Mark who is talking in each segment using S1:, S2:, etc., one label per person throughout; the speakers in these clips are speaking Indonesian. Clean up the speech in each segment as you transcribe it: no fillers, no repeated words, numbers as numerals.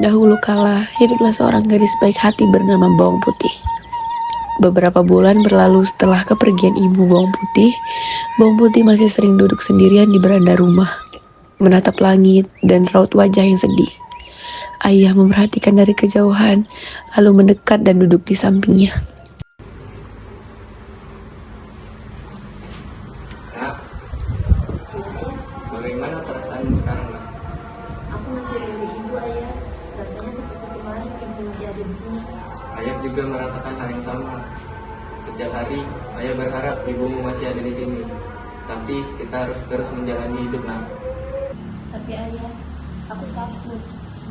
S1: Dahulu kala, hiduplah seorang gadis baik hati bernama Bawang Putih. Beberapa bulan berlalu setelah kepergian ibu Bawang Putih masih sering duduk sendirian di beranda rumah, menatap langit dan raut wajah yang sedih. Ayah memperhatikan dari kejauhan, lalu mendekat dan duduk di sampingnya.
S2: Nak, bagaimana perasaanmu sekarang, nak?
S3: Aku masih rindu ibu, ayah. Rasanya seperti kemarin ibu masih ada di sini.
S2: Ayah juga merasakan hal yang sama. Setiap hari, ayah berharap ibumu masih ada di sini. Tapi kita harus terus menjalani hidup, nak.
S3: Tapi ayah, aku takut.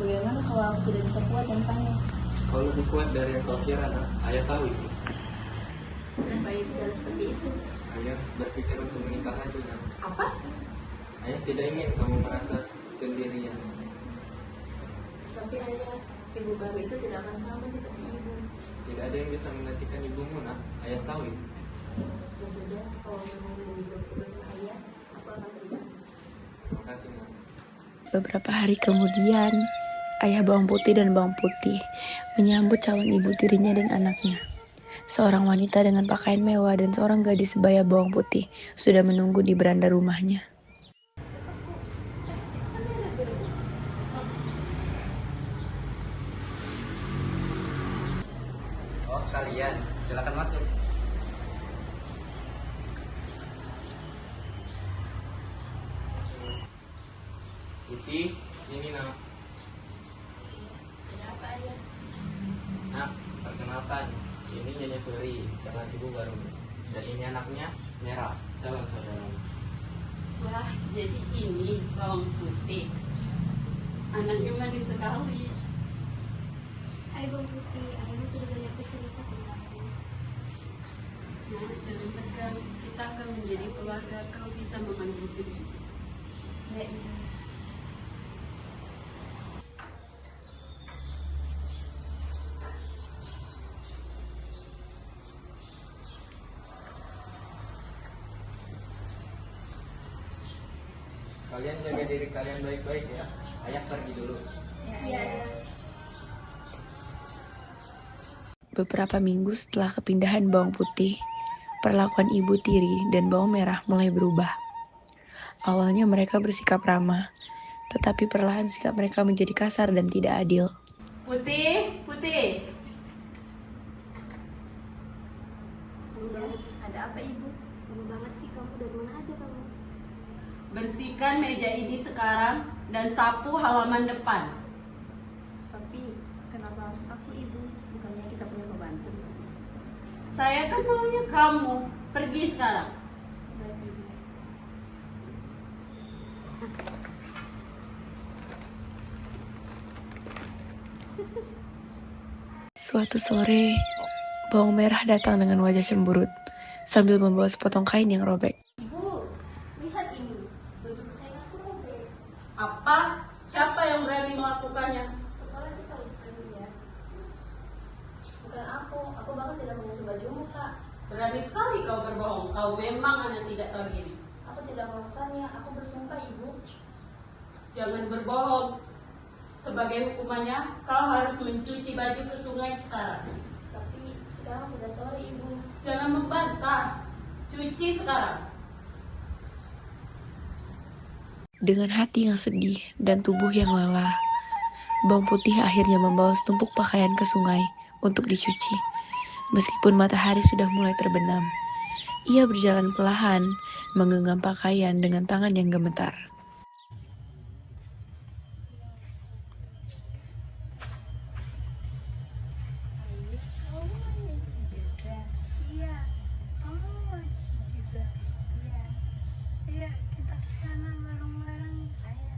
S3: Bagaimana kalau aku tidak bisa kuat tanpanya?
S2: Kau lebih kuat dari yang kau kira, nak. Ayah tahu itu.
S3: Kenapa ayah bicara seperti itu?
S2: Ayah berpikir untuk menikahkan juga.
S3: Apa?
S2: Ayah tidak ingin kamu merasa sendirian.
S3: Tapi ayah, ibu baru itu tidak akan sama seperti ibu.
S2: Tidak ada yang bisa menggantikan ibumu, nak. Ayah tahu itu.
S3: Ya sudah, kalau memang ibu itu keputusan ayah, aku akan terima.
S2: Terima kasih, nak.
S1: Beberapa hari kemudian, ayah Bawang Putih dan Bawang Putih menyambut calon ibu tirinya dan anaknya. Seorang wanita dengan pakaian mewah dan seorang gadis sebaya Bawang Putih sudah menunggu di beranda rumahnya.
S2: Oh, kalian. Silakan masuk. Putih, sini, nak.
S3: Ada apa ayah?
S2: Nak, perkenalkan, ini Nyonya Suri, calon ibu baru. Dan ini anaknya, Merah, calon saudara.
S4: Wah, jadi ini bawang putih. Anaknya manis sekali.
S5: Hai Bang Putih, ayahmu sudah banyak bercerita tentangmu.
S4: Nah, jangan tegang. Kita akan menjadi keluarga. Kau bisa memanggilku ibu.
S5: Ya iya.
S2: Kalian jaga diri kalian baik-baik ya. Ayah pergi dulu.
S5: Iya.
S1: Beberapa minggu setelah kepindahan Bawang Putih, perlakuan ibu tiri dan Bawang Merah mulai berubah. Awalnya mereka bersikap ramah, tetapi perlahan sikap mereka menjadi kasar dan tidak adil.
S4: Putih, putih.
S5: Bunda, ada apa ibu? Lama banget sih kamu, dari mana aja kamu?
S4: Bersihkan meja ini sekarang dan sapu halaman depan.
S5: Tapi, kenapa harus aku ibu? Bukannya kita punya pembantu?
S4: Saya kan maunya kamu. Pergi sekarang.
S5: Baik ibu.
S1: Suatu sore, Bawang Merah datang dengan wajah cemberut, sambil membawa sepotong kain yang robek.
S5: Ibu, lihat ini. Baju kesayanganku robek.
S4: Apa? Siapa yang berani melakukannya?
S5: Sekolah kita bukan ya. Bukan aku bahkan tidak menyentuh bajumu kak.
S4: Berani sekali kau berbohong. Kau memang anak tidak tahu diri.
S5: Aku tidak melakukannya, aku bersumpah ibu.
S4: Jangan berbohong. Sebagai hukumannya, kau harus mencuci baju ke sungai sekarang.
S5: Tapi sekarang sudah sore ibu.
S4: Jangan membantah. Cuci sekarang.
S1: Dengan hati yang sedih dan tubuh yang lelah, Bawang Putih akhirnya membawa setumpuk pakaian ke sungai untuk dicuci. Meskipun matahari sudah mulai terbenam, ia berjalan perlahan, menggenggam pakaian dengan tangan yang gemetar.
S5: Iya, kamu masih juga. Iya, iya kita kesana bareng-bareng. Ayo.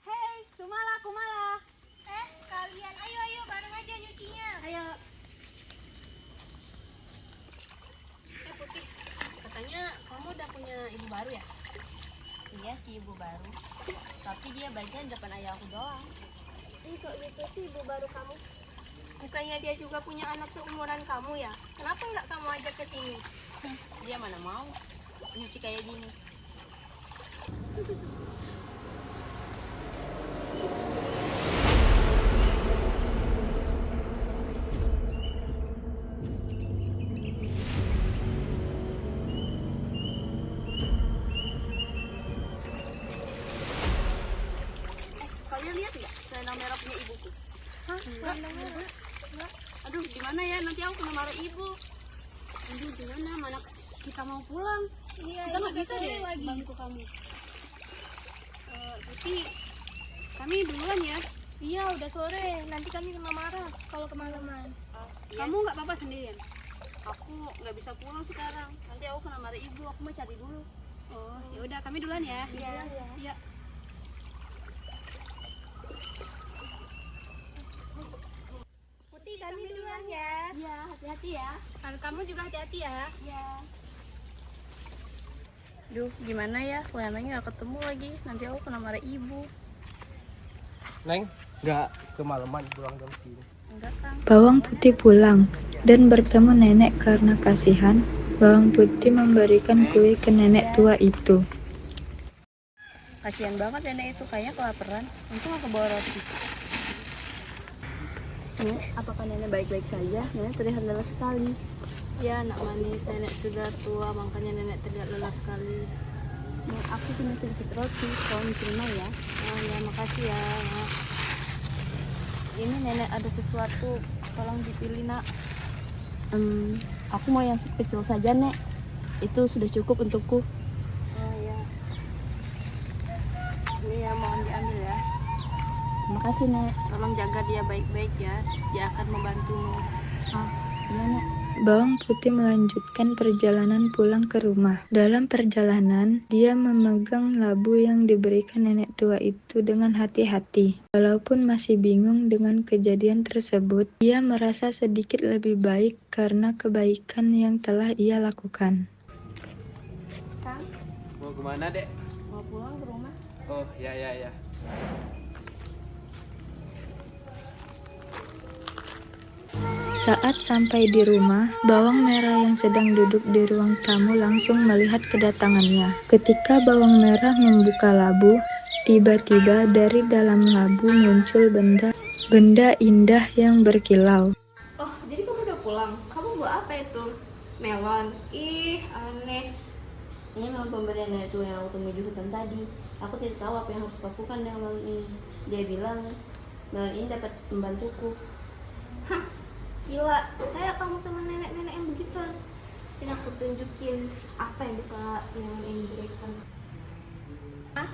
S6: Hei, Kumala, Kumala. Kalian, ayo bareng aja nyucinya. Ayo. Putih, katanya kamu udah punya ibu baru ya?
S3: Iya sih ibu baru. Tapi dia bagian depan ayah aku doang.
S5: Ini kok gitu sih ibu baru kamu?
S6: Bukannya dia juga punya anak seumuran kamu ya? Kenapa nggak kamu ajak ke sini?
S3: Dia mana mau nyuci kayak gini. Kalian lihat nggak selendang merah punya ibuku? Hah? Selendang merah? Aduh, gimana ya? Nanti aku kena marah ibu. Aduh, gimana? Mana kita mau pulang?
S6: Iya,
S3: Kita nggak bisa deh bantu kamu. Putih, kami duluan ya.
S6: Iya, udah sore. Nanti kami kena marah kalau kemalaman.
S3: Kamu nggak apa-apa sendirian? Aku nggak bisa pulang sekarang. Nanti aku kena marah ibu. Aku mau cari dulu. Oh, ya udah kami duluan ya.
S6: Iya.
S3: Iya.
S6: Putih, kami duluan ya.
S3: Iya, hati-hati ya.
S6: Dan kamu juga hati-hati ya.
S3: Iya.
S7: Duh, gimana ya? Lenangnya gak ketemu lagi. Nanti aku kena marah ibu.
S8: Neng, nggak kemalaman pulang jam segini.
S7: Enggak, Kang.
S9: Bawang putih pulang dan bertemu nenek karena kasihan. Bawang putih memberikan kue ke nenek tua itu.
S7: Kasihan banget nenek itu, kayaknya kelaparan. Untung aku bawa roti. Nek, apakah nenek baik-baik saja? Nenek terlihat lelah sekali.
S3: Ya, anak manis. Nenek sudah tua, makanya nenek terlihat lelah sekali.
S7: Nek, aku punya sedikit roti. Tolong terima ya.
S3: Oh ya, makasih ya. Nak.
S7: Ini nenek ada sesuatu. Tolong dipilih, Nak. Aku mau yang kecil saja, Nek. Itu sudah cukup untukku.
S3: Oh ya. Ini ya, mohon diambil ya.
S7: Terima kasih, Nek.
S3: Tolong jaga dia baik-baik ya. Dia akan membantumu.
S7: Iya, Nek.
S9: Bawang putih melanjutkan perjalanan pulang ke rumah. Dalam perjalanan, dia memegang labu yang diberikan nenek tua itu dengan hati-hati. Walaupun masih bingung dengan kejadian tersebut, dia merasa sedikit lebih baik karena kebaikan yang telah ia lakukan.
S2: Mau kemana, Dek?
S3: Mau pulang ke rumah?
S2: Oh, ya.
S9: Saat sampai di rumah, bawang merah yang sedang duduk di ruang tamu langsung melihat kedatangannya. Ketika bawang merah membuka labu, tiba-tiba dari dalam labu muncul benda indah yang berkilau.
S6: Oh, jadi kamu udah pulang? Kamu bawa apa itu? Melon. Ih, aneh.
S3: Ini memang pemberian dari itu yang aku temui di hutan tadi. Aku tidak tahu apa yang harus dilakukan dengan melon ini. Dia bilang melon ini dapat membantuku.
S6: Hah, gila. Percaya kamu sama nenek-nenek yang begitu? Sini aku tunjukin apa yang bisa melon ini berikan. Ah,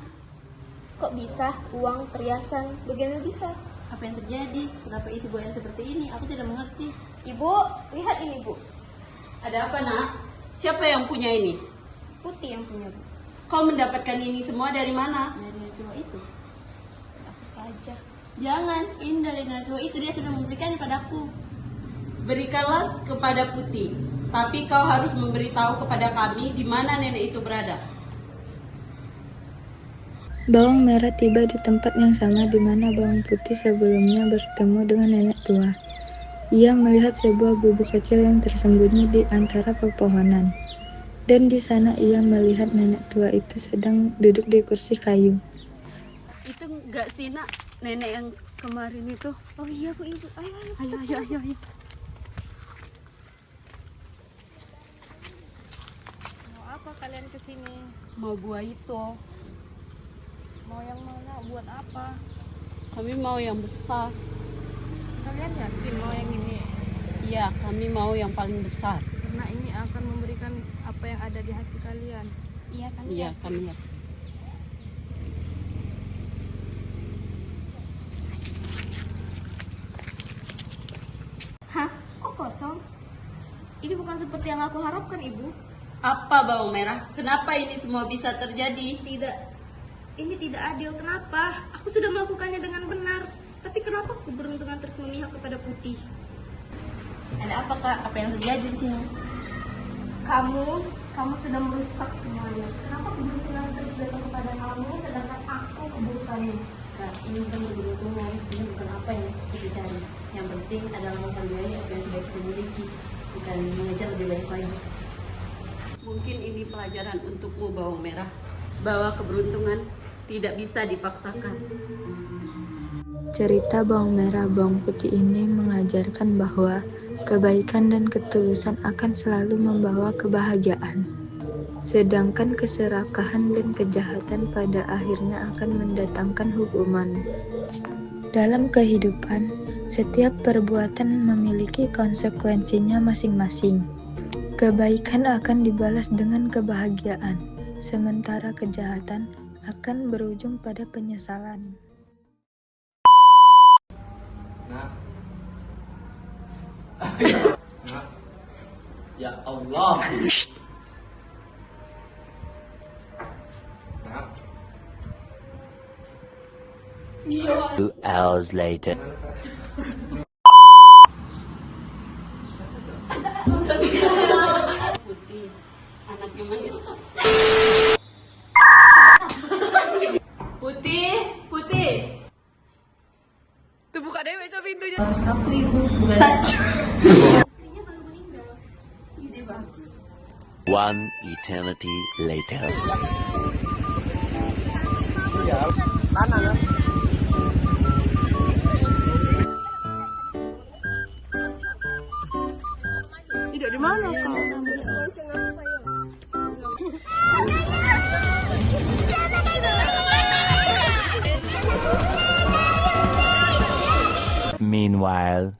S6: kok bisa? Uang, perhiasan, bagaimana bisa?
S3: Apa yang terjadi? Kenapa isi buaya seperti ini? Aku tidak mengerti.
S6: Ibu, lihat ini, Bu.
S4: Ada apa, Nak? Siapa yang punya ini?
S6: Putih yang punya, Bu.
S4: Kau mendapatkan ini semua dari mana?
S3: Dari nenek tua itu.
S6: Aku saja.
S3: Jangan, ini dari nenek tua itu. Dia sudah memberikannya padaku.
S4: Berikanlah kepada Putih, tapi kau harus memberitahu kepada kami di mana nenek itu berada.
S9: Bawang merah tiba di tempat yang sama di mana bawang putih sebelumnya bertemu dengan nenek tua. Ia melihat sebuah gubuk kecil yang tersembunyi di antara pepohonan. Dan di sana ia melihat nenek tua itu sedang duduk di kursi kayu.
S3: Itu enggak sih, Nak? Nenek yang kemarin itu.
S6: Oh iya, Bu, Ibu.
S3: Ayo.
S7: Mau apa kalian kesini?
S3: Mau buah itu.
S7: Mau yang mana? Buat apa?
S3: Kami mau yang besar.
S7: Kalian yakin mau yang ini?
S3: Iya, kami mau yang paling besar.
S7: Karena ini akan memberikan apa yang ada di hati kalian.
S6: Iya, kan?
S3: Iya, kami ya.
S6: Hah? Kok kosong? Ini bukan seperti yang aku harapkan, Ibu.
S4: Apa bawang merah? Kenapa ini semua bisa terjadi?
S6: Tidak. Ini tidak adil. Kenapa? Aku sudah melakukannya dengan benar. Tapi kenapa keberuntungan terus memihak kepada Putih?
S3: Ada apa, Kak? Apa yang terjadi di sini?
S6: Kamu sudah merusak semuanya. Kenapa keberuntungan terus datang kepada kamu, sedangkan aku keburukannya?
S3: Kak, ini bukan keberuntungan. Ini bukan apa yang kita cari. Yang penting adalah menghargai apa yang sudah kita miliki. Bukan mengejar lebih banyak lagi.
S4: Mungkin ini pelajaran untukmu, bawang merah, bahwa keberuntungan tidak bisa dipaksakan.
S9: Cerita bawang merah bawang putih ini mengajarkan bahwa kebaikan dan ketulusan akan selalu membawa kebahagiaan. Sedangkan keserakahan dan kejahatan pada akhirnya akan mendatangkan hukuman. Dalam kehidupan, setiap perbuatan memiliki konsekuensinya masing-masing. Kebaikan akan dibalas dengan kebahagiaan, sementara kejahatan akan berujung pada penyesalan.
S2: Nah. Nah. Ya Allah. Nah.
S10: 2 hours later.
S4: Putih, anaknya manis. Putih, Putih.
S1: Tuh buka deh itu pintunya.
S10: One eternity later.
S1: Tidak di mana kau?
S10: Meanwhile.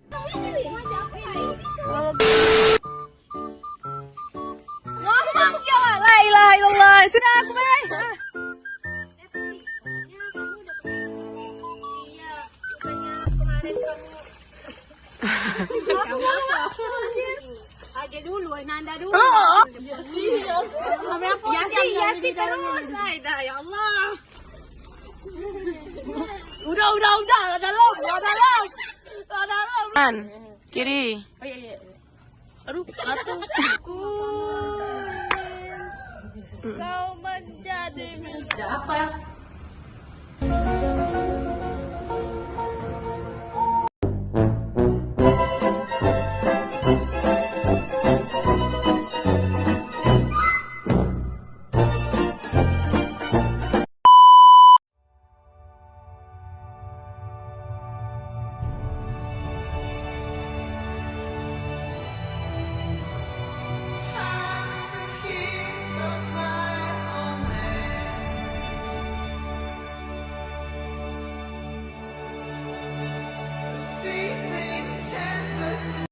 S1: Ngomong jangan. La ilaha illallah. Sudah aku baik.
S3: Aja dulu, Nanda dulu.
S1: Ya sih terus. Dah ya Allah. Udah. Dalam. Kan, kiri.
S4: Oh iya.
S1: Aduh,
S7: Kau menjadi
S4: Ada apa?